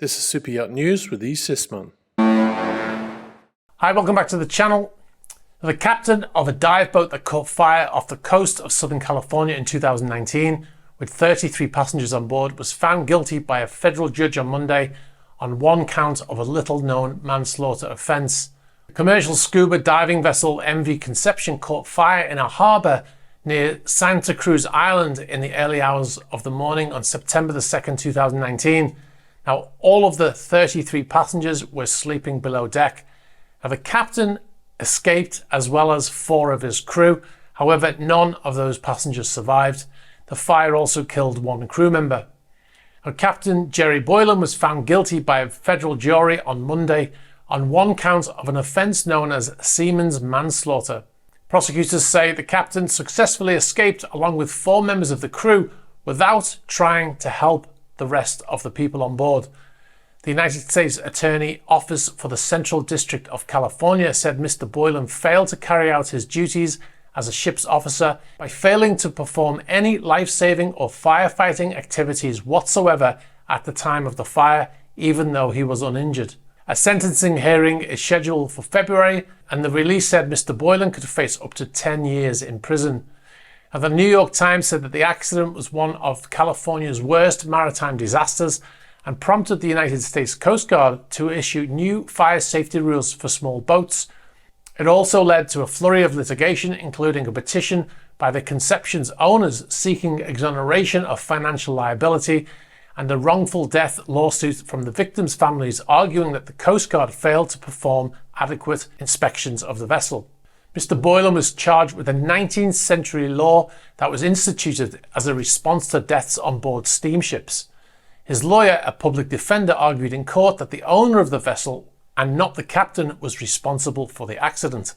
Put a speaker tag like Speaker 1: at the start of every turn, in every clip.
Speaker 1: This is Super Yacht News with Seaman.
Speaker 2: Hi, welcome back to the channel. The captain of a dive boat that caught fire off the coast of Southern California in 2019 with 33 passengers on board was found guilty by a federal judge on Monday on one count of a little-known manslaughter offence. The commercial scuba diving vessel MV Conception caught fire in a harbour near Santa Cruz Island in the early hours of the morning on September the 2nd, 2019. Now, all of the 33 passengers were sleeping below deck. Now, the captain escaped as well as 4 of his crew. However, none of those passengers survived. The fire also killed 1 crew member. Now, Captain Jerry Boylan was found guilty by a federal jury on Monday on one count of an offence known as Seaman's manslaughter. Prosecutors say the captain successfully escaped along with 4 members of the crew without trying to help the rest of the people on board. The United States Attorney Office for the Central District of California said Mr. Boylan failed to carry out his duties as a ship's officer by failing to perform any life-saving or firefighting activities whatsoever at the time of the fire, even though he was uninjured. A sentencing hearing is scheduled for February, and the release said Mr. Boylan could face up to 10 years in prison. Now, the New York Times said that the accident was one of California's worst maritime disasters and prompted the United States Coast Guard to issue new fire safety rules for small boats. It also led to a flurry of litigation, including a petition by the Conception's owners seeking exoneration of financial liability and a wrongful death lawsuit from the victims' families arguing that the Coast Guard failed to perform adequate inspections of the vessel. Mr. Boylan was charged with a 19th century law that was instituted as a response to deaths on board steamships. His lawyer, a public defender, argued in court that the owner of the vessel and not the captain was responsible for the accident.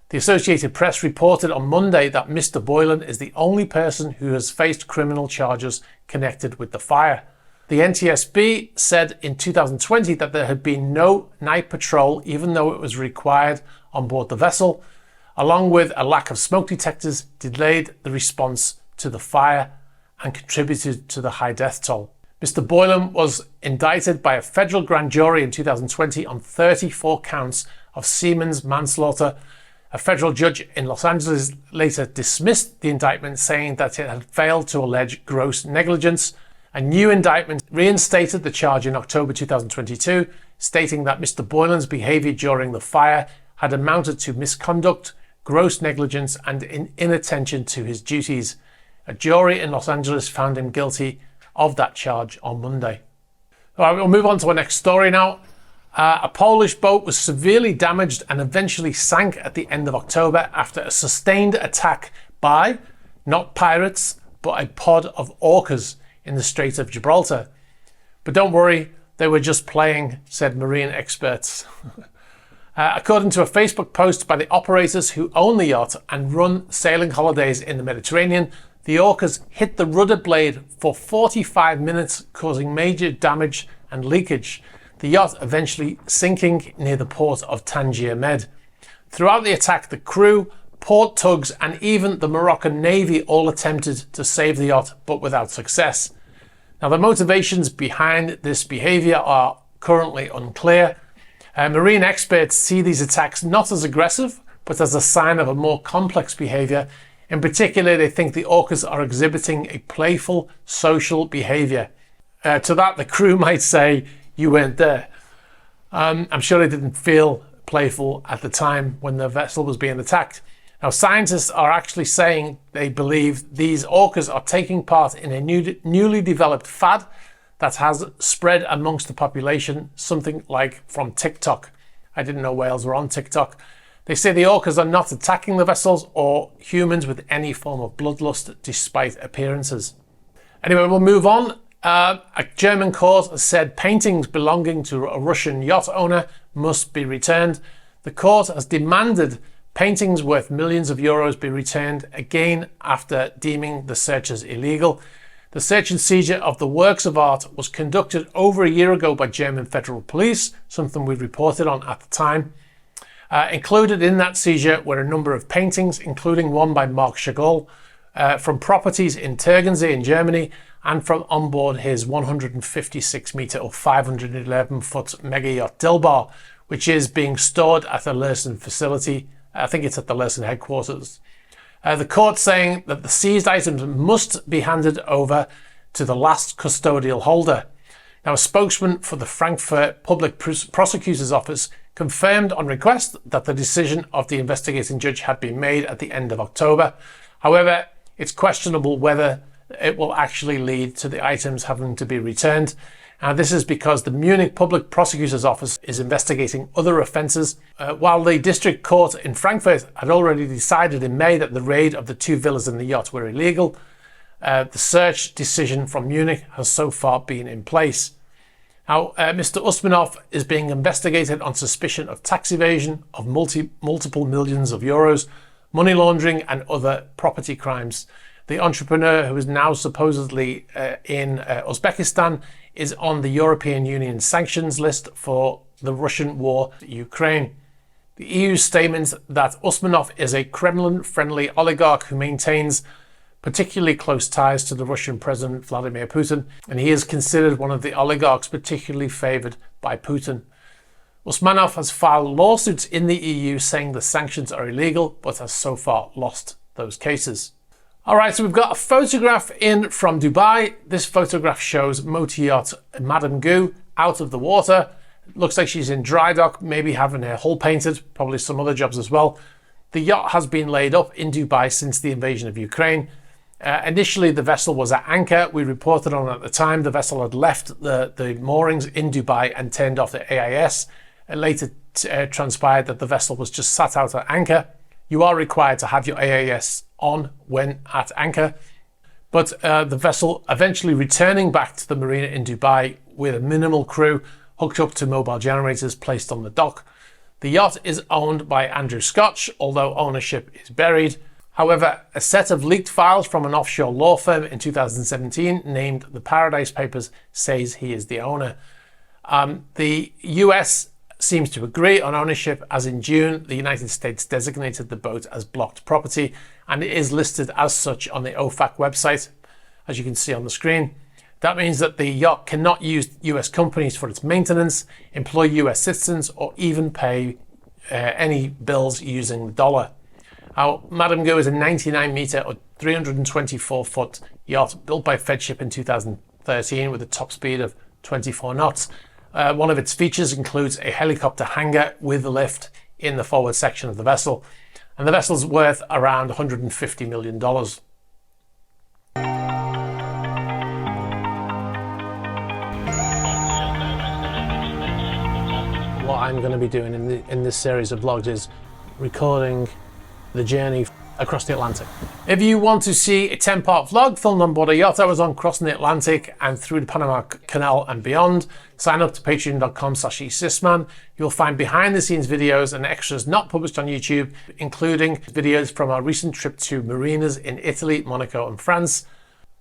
Speaker 2: The Associated Press reported on Monday that Mr. Boylan is the only person who has faced criminal charges connected with the fire. The NTSB said in 2020 that there had been no night patrol, even though it was required on board the vessel, along with a lack of smoke detectors, delayed the response to the fire and contributed to the high death toll. Mr. Boylan was indicted by a federal grand jury in 2020 on 34 counts of Seaman's manslaughter. A federal judge in Los Angeles later dismissed the indictment, saying that it had failed to allege gross negligence. A new indictment reinstated the charge in October 2022, stating that Mr. Boylan's behaviour during the fire had amounted to misconduct, gross negligence and inattention to his duties. A jury in Los Angeles found him guilty of that charge on Monday. All right, we'll move on to our next story now. A Polish boat was severely damaged and eventually sank at the end of October after a sustained attack by, not pirates, but a pod of orcas in the Strait of Gibraltar. But don't worry, they were just playing, said marine experts. According to a Facebook post by the operators who own the yacht and run sailing holidays in the Mediterranean, the orcas hit the rudder blade for 45 minutes, causing major damage and leakage, the yacht eventually sinking near the port of Tangier Med. Throughout the attack, the crew, port tugs and even the Moroccan Navy all attempted to save the yacht, but without success. Now, the motivations behind this behaviour are currently unclear. Marine experts see these attacks not as aggressive, but as a sign of a more complex behaviour. In particular, they think the orcas are exhibiting a playful, social behaviour. To that, the crew might say, "You weren't there." I'm sure they didn't feel playful at the time when the vessel was being attacked. Now, scientists are actually saying they believe these orcas are taking part in a newly developed fad that has spread amongst the population, something like from TikTok. I didn't know whales were on TikTok. They say the orcas are not attacking the vessels or humans with any form of bloodlust, despite appearances. Anyway, we'll move on. A German court has said paintings belonging to a Russian yacht owner must be returned. The court has demanded paintings worth millions of euros be returned, again after deeming the searches illegal. The search and seizure of the works of art was conducted over a year ago by German federal police, something we reported on at the time. Included in that seizure were a number of paintings, including one by Marc Chagall, from properties in Tegernsee in Germany and from onboard his 156 metre or 511 foot mega yacht Dilbar, which is being stored at the Lursen facility. I think it's at the Lursen headquarters. The court saying that the seized items must be handed over to the last custodial holder. Now, a spokesman for the Frankfurt Public Prosecutor's Office confirmed on request that the decision of the investigating judge had been made at the end of October. However, it's questionable whether it will actually lead to the items having to be returned. And this is because the Munich Public Prosecutor's Office is investigating other offences. While the district court in Frankfurt had already decided in May that the raid of the 2 villas in the yacht were illegal, the search decision from Munich has so far been in place. Now, Mr. Usmanov is being investigated on suspicion of tax evasion of multiple millions of euros, money laundering and other property crimes. The entrepreneur, who is now supposedly in Uzbekistan, is on the European Union sanctions list for the Russian war in Ukraine. The EU's statement that Usmanov is a Kremlin-friendly oligarch who maintains particularly close ties to the Russian President Vladimir Putin, and he is considered one of the oligarchs particularly favoured by Putin. Usmanov has filed lawsuits in the EU saying the sanctions are illegal, but has so far lost those cases. Alright, so we've got a photograph in from Dubai. This photograph shows motor yacht Madame Gu out of the water. It looks like she's in dry dock, maybe having her hull painted, probably some other jobs as well. The yacht has been laid up in Dubai since the invasion of Ukraine. Initially, the vessel was at anchor. We reported on at the time the vessel had left the moorings in Dubai and turned off the AIS. It later transpired that the vessel was just sat out at anchor. You are required to have your AIS on when at anchor, but the vessel eventually returning back to the marina in Dubai with a minimal crew hooked up to mobile generators placed on the dock. The yacht is owned by Andrew Scotch, although ownership is buried. However, a set of leaked files from an offshore law firm in 2017 named the Paradise Papers says he is the owner. The US seems to agree on ownership, as in June, the United States designated the boat as blocked property, and it is listed as such on the OFAC website, as you can see on the screen. That means that the yacht cannot use US companies for its maintenance, employ US citizens, or even pay any bills using the dollar. Now, Madame Gu is a 99 metre or 324 foot yacht built by Fedship in 2013 with a top speed of 24 knots. One of its features includes a helicopter hangar with a lift in the forward section of the vessel, and the vessel's worth around $150 million. What I'm going to be doing in this series of vlogs is recording the journey across the Atlantic. If you want to see a 10-part vlog filmed on board a yacht I was on crossing the Atlantic and through the Panama Canal and beyond, sign up to patreon.com/eSysman. You'll find behind the scenes videos and extras not published on YouTube, including videos from our recent trip to marinas in Italy, Monaco and France.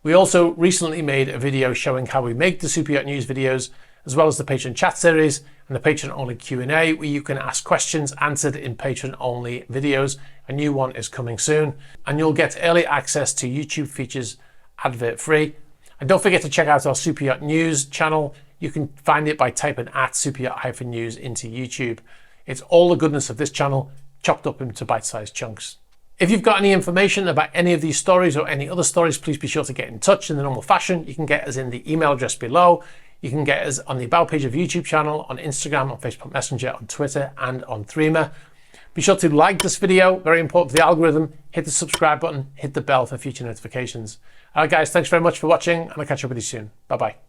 Speaker 2: We also recently made a video showing how we make the Super Yacht News videos, as well as the Patreon chat series and the Patreon-only Q&A, where you can ask questions answered in Patreon-only videos. A new one is coming soon, and you'll get early access to YouTube features advert-free. And don't forget to check out our Super Yacht News channel. You can find it by typing @superyacht-news into YouTube. It's all the goodness of this channel chopped up into bite-sized chunks. If you've got any information about any of these stories or any other stories, please be sure to get in touch in the normal fashion. You can get us in the email address below. You can get us on the About page of YouTube channel, on Instagram, on Facebook Messenger, on Twitter, and on Threema. Be sure to like this video, very important for the algorithm. Hit the subscribe button, hit the bell for future notifications. All right, guys, thanks very much for watching, and I'll catch up with you soon. Bye-bye.